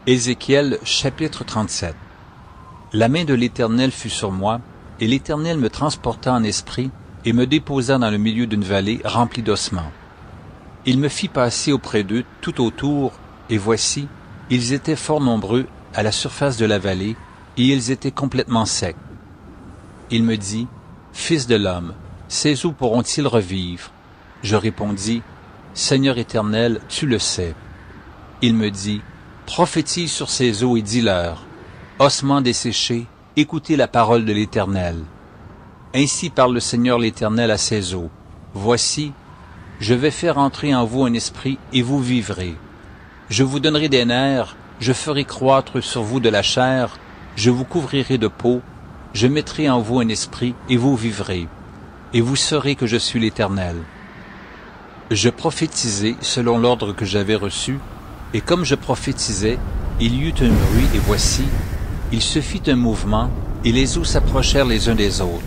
Ézéchiel chapitre 37. La main de l'Éternel fut sur moi, et l'Éternel me transporta en esprit et me déposa dans le milieu d'une vallée remplie d'ossements. Il me fit passer auprès d'eux tout autour, et voici, ils étaient fort nombreux à la surface de la vallée, et ils étaient complètement secs. Il me dit, « Fils de l'homme, ces eaux pourront-ils revivre? » Je répondis, « Seigneur Éternel, tu le sais. » Il me dit, « Prophétise sur ces eaux et dis-leur, ossements desséchés, écoutez la parole de l'Éternel. Ainsi parle le Seigneur l'Éternel à ces eaux. Voici, je vais faire entrer en vous un esprit et vous vivrez. Je vous donnerai des nerfs, je ferai croître sur vous de la chair, je vous couvrirai de peau, je mettrai en vous un esprit et vous vivrez, et vous saurez que je suis l'Éternel. Je prophétisai selon l'ordre que j'avais reçu, et comme je prophétisais, il y eut un bruit, et voici, il se fit un mouvement, et les eaux s'approchèrent les uns des autres.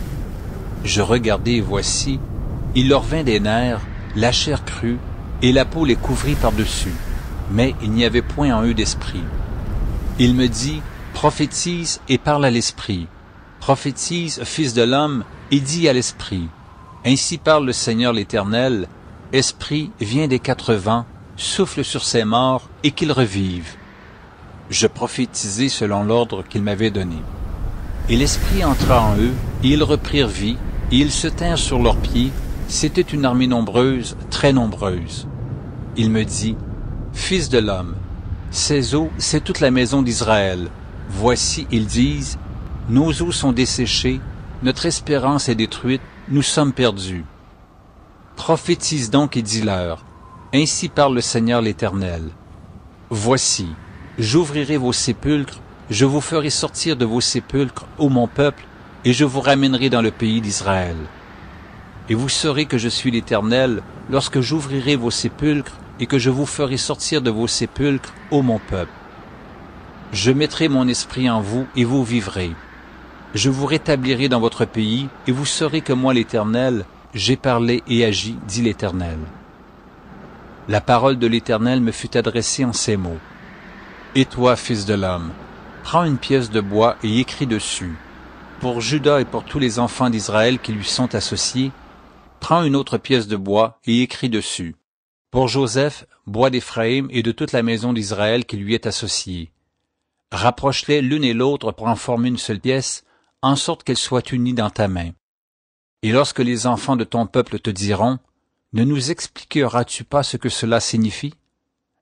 Je regardai, et voici, il leur vint des nerfs, la chair crue, et la peau les couvrit par-dessus, mais il n'y avait point en eux d'esprit. Il me dit, prophétise et parle à l'esprit. Prophétise, fils de l'homme, et dis à l'esprit. Ainsi parle le Seigneur l'Éternel, Esprit, viens des quatre vents, souffle sur ces morts, et qu'ils revivent. Je prophétisai selon l'ordre qu'il m'avait donné. Et l'Esprit entra en eux, et ils reprirent vie, et ils se tinrent sur leurs pieds. C'était une armée nombreuse, très nombreuse. Il me dit, Fils de l'homme, ces eaux, c'est toute la maison d'Israël. Voici, ils disent, nos eaux sont desséchées, notre espérance est détruite, nous sommes perdus. Prophétise donc et dis-leur, ainsi parle le Seigneur l'Éternel. Voici, j'ouvrirai vos sépulcres, je vous ferai sortir de vos sépulcres, ô mon peuple, et je vous ramènerai dans le pays d'Israël. Et vous saurez que je suis l'Éternel, lorsque j'ouvrirai vos sépulcres, et que je vous ferai sortir de vos sépulcres, ô mon peuple. Je mettrai mon esprit en vous, et vous vivrez. Je vous rétablirai dans votre pays, et vous saurez que moi l'Éternel, j'ai parlé et agi, dit l'Éternel. La parole de l'Éternel me fut adressée en ces mots. Et toi, fils de l'homme, prends une pièce de bois et écris dessus. Pour Juda et pour tous les enfants d'Israël qui lui sont associés, prends une autre pièce de bois et écris dessus. Pour Joseph, bois d'Éphraïm et de toute la maison d'Israël qui lui est associée. Rapproche-les l'une et l'autre pour en former une seule pièce, en sorte qu'elles soient unies dans ta main. Et lorsque les enfants de ton peuple te diront, ne nous expliqueras-tu pas ce que cela signifie?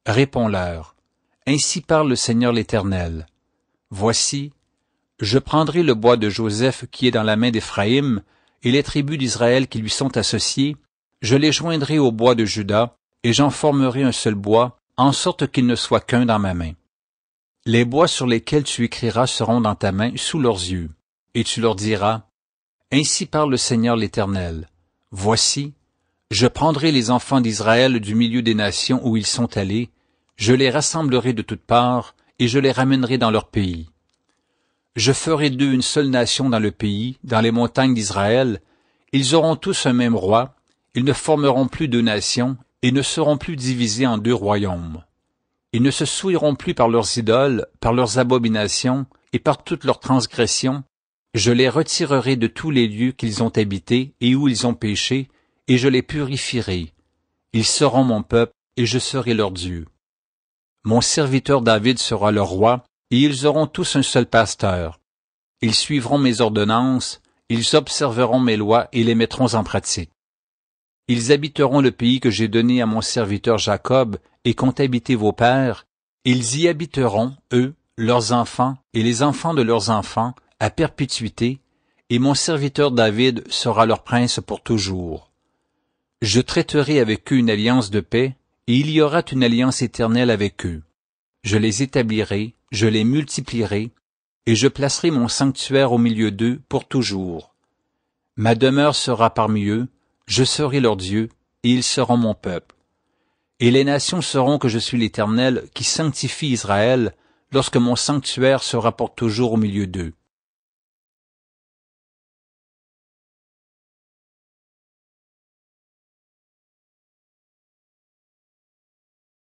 Réponds-leur, ainsi parle le Seigneur l'Éternel. Voici, je prendrai le bois de Joseph qui est dans la main d'Éphraïm, et les tribus d'Israël qui lui sont associées, je les joindrai au bois de Juda, et j'en formerai un seul bois, en sorte qu'il ne soit qu'un dans ma main. Les bois sur lesquels tu écriras seront dans ta main sous leurs yeux, et tu leur diras, ainsi parle le Seigneur l'Éternel. Voici, je prendrai les enfants d'Israël du milieu des nations où ils sont allés, je les rassemblerai de toutes parts, et je les ramènerai dans leur pays. Je ferai d'eux une seule nation dans le pays, dans les montagnes d'Israël. Ils auront tous un même roi, ils ne formeront plus deux nations, et ne seront plus divisés en deux royaumes. Ils ne se souilleront plus par leurs idoles, par leurs abominations, et par toutes leurs transgressions. Je les retirerai de tous les lieux qu'ils ont habités et où ils ont péché, et je les purifierai. Ils seront mon peuple, et je serai leur Dieu. Mon serviteur David sera leur roi, et ils auront tous un seul pasteur. Ils suivront mes ordonnances, ils observeront mes lois et les mettront en pratique. Ils habiteront le pays que j'ai donné à mon serviteur Jacob et qu'ont habité vos pères. Ils y habiteront, eux, leurs enfants et les enfants de leurs enfants, à perpétuité, et mon serviteur David sera leur prince pour toujours. Je traiterai avec eux une alliance de paix, et il y aura une alliance éternelle avec eux. Je les établirai, je les multiplierai, et je placerai mon sanctuaire au milieu d'eux pour toujours. Ma demeure sera parmi eux, je serai leur Dieu, et ils seront mon peuple. Et les nations sauront que je suis l'Éternel qui sanctifie Israël, lorsque mon sanctuaire sera pour toujours au milieu d'eux.